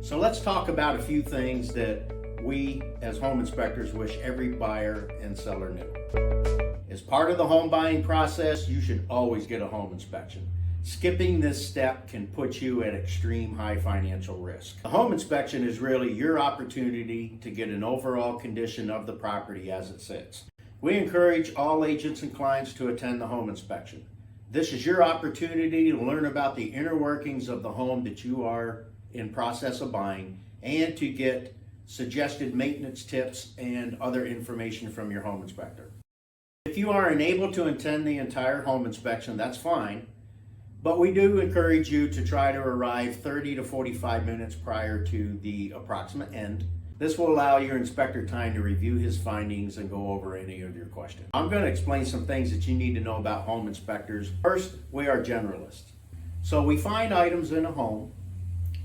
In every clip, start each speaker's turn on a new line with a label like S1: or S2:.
S1: So let's talk about a few things that we as home inspectors wish every buyer and seller knew. As part of the home buying process, you should always get a home inspection. Skipping this step can put you at extreme high financial risk. The home inspection is really your opportunity to get an overall condition of the property as it sits. We encourage all agents and clients to attend the home inspection. This is your opportunity to learn about the inner workings of the home that you are in process of buying and to get suggested maintenance tips and other information from your home inspector. If you are unable to attend the entire home inspection, that's fine, but we do encourage you to try to arrive 30 to 45 minutes prior to the approximate end. This will allow your inspector time to review his findings and go over any of your questions. I'm going to explain some things that you need to know about home inspectors. First, we are generalists. So we find items in a home,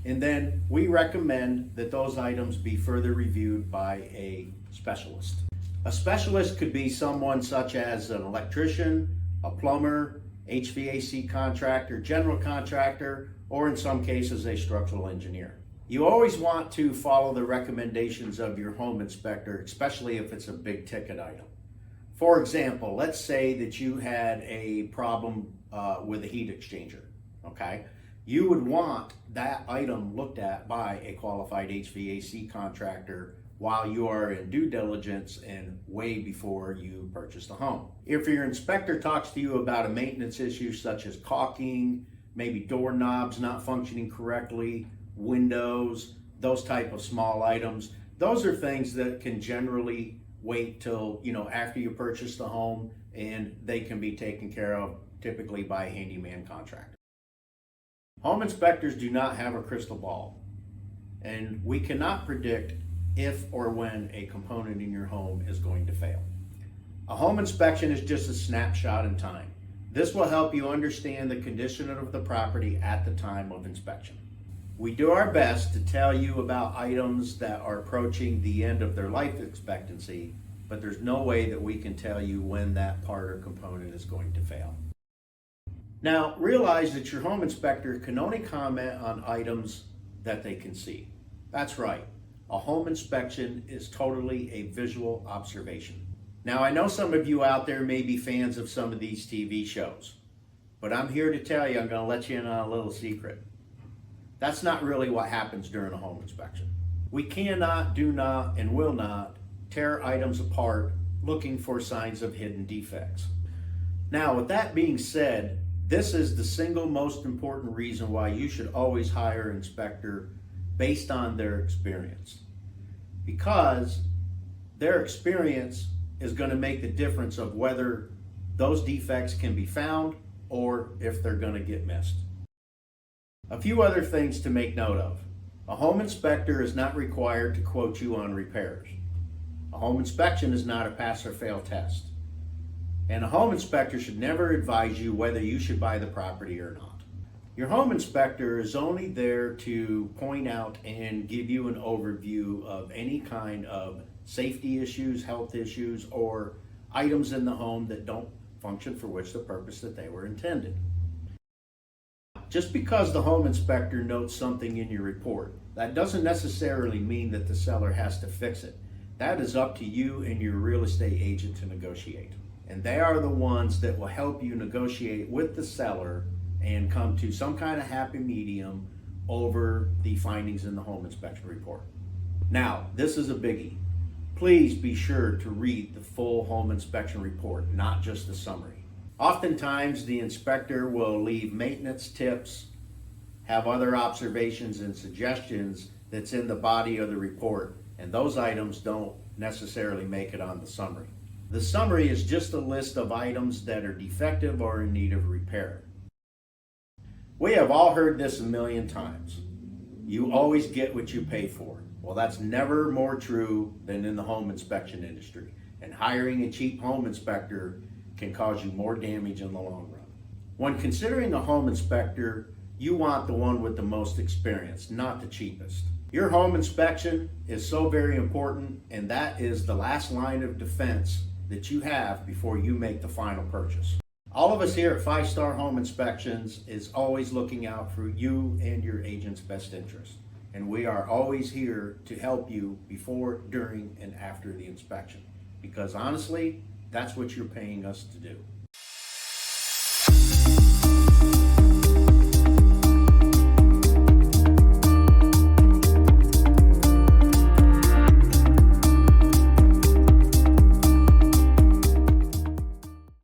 S1: and then we recommend that those items be further reviewed by a specialist. A specialist could be someone such as an electrician, a plumber, HVAC contractor, general contractor, or in some cases a structural engineer. You always want to follow the recommendations of your home inspector, especially if it's a big ticket item. For example, let's say that you had a problem with a heat exchanger, okay? You would want that item looked at by a qualified HVAC contractor while you are in due diligence and way before you purchase the home. If your inspector talks to you about a maintenance issue such as caulking, maybe doorknobs not functioning correctly, windows, those type of small items, those are things that can generally wait till after you purchase the home, and they can be taken care of typically by a handyman contractor. Home inspectors do not have a crystal ball, and we cannot predict if or when a component in your home is going to fail. A home inspection is just a snapshot in time. This will help you understand the condition of the property at the time of inspection. We do our best to tell you about items that are approaching the end of their life expectancy, but there's no way that we can tell you when that part or component is going to fail. Now, realize that your home inspector can only comment on items that they can see. That's right. A home inspection is totally a visual observation. Now, I know some of you out there may be fans of some of these TV shows, but I'm here to tell you, I'm going to let you in on a little secret. That's not really what happens during a home inspection. We cannot, do not, and will not tear items apart looking for signs of hidden defects. Now, with that being said, this is the single most important reason why you should always hire an inspector based on their experience. Because their experience is going to make the difference of whether those defects can be found or if they're going to get missed. A few other things to make note of. A home inspector is not required to quote you on repairs. A home inspection is not a pass or fail test. And a home inspector should never advise you whether you should buy the property or not. Your home inspector is only there to point out and give you an overview of any kind of safety issues, health issues, or items in the home that don't function for which the purpose that they were intended. Just because the home inspector notes something in your report, that doesn't necessarily mean that the seller has to fix it. That is up to you and your real estate agent to negotiate. And they are the ones that will help you negotiate with the seller and come to some kind of happy medium over the findings in the home inspection report. Now, this is a biggie. Please be sure to read the full home inspection report, not just the summary. Oftentimes, the inspector will leave maintenance tips, have other observations and suggestions that's in the body of the report, and those items don't necessarily make it on the summary. The summary is just a list of items that are defective or in need of repair. We have all heard this a million times. You always get what you pay for. Well, that's never more true than in the home inspection industry. And hiring a cheap home inspector can cause you more damage in the long run. When considering a home inspector, you want the one with the most experience, not the cheapest. Your home inspection is so very important, and that is the last line of defense that you have before you make the final purchase. All of us here at 5 Star Home Inspections is always looking out for you and your agent's best interest. and we are always here to help you before, during, and after the inspection. Because honestly, that's what you're paying us to do.